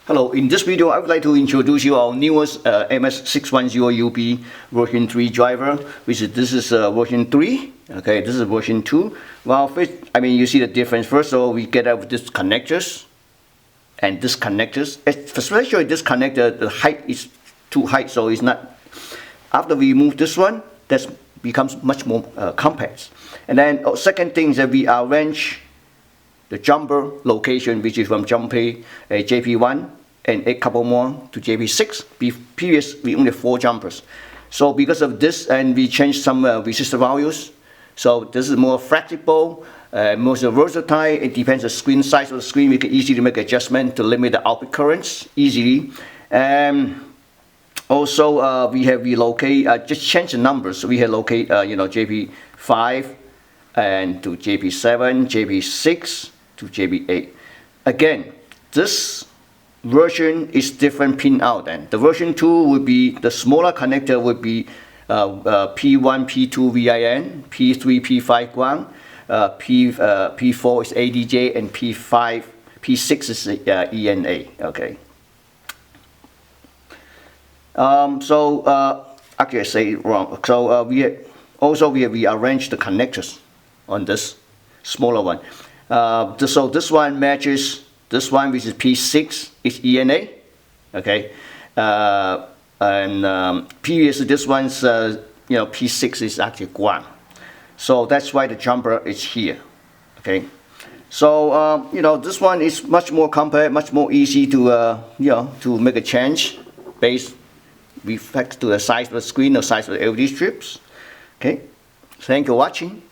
Hello, in this video I would like to introduce you our newest MS610UB version 3 driver, which is this is version 3. Okay, this is version 2. Well, first, you see the difference. First of all, we get out this connectors and this connectors. Especially this connector, the height is too high, so it's not. After we remove this one, that becomes much more compact. And then second thing is that we arrange the jumper location, which is from jumper JP1 and a couple more to JP6. Previous we only 4 jumpers. So because of this, and we changed some resistor values. So this is more flexible, more versatile. It depends on the screen size of the screen. We can easily make adjustment to limit the output currents easily. Also, we have relocate, just change the numbers. So we have locate, JP5 and to JP7, JP6 to JP8. Again, this version is different pin out. And the version 2 would be the smaller connector would be P1, P2 VIN, P3, P5 ground, P4 is ADJ, and P6 is ENA. Okay. Actually I say it wrong. So we arrange the connectors on this smaller one. So this one matches this one, which is P6 is ENA. Okay. Previously this one's P6 is actually ground. So that's why the jumper is here. Okay. So this one is much more compact, much more easy to to make a change based reflect to the size of the screen or size of the LED strips. Okay. Thank you for watching.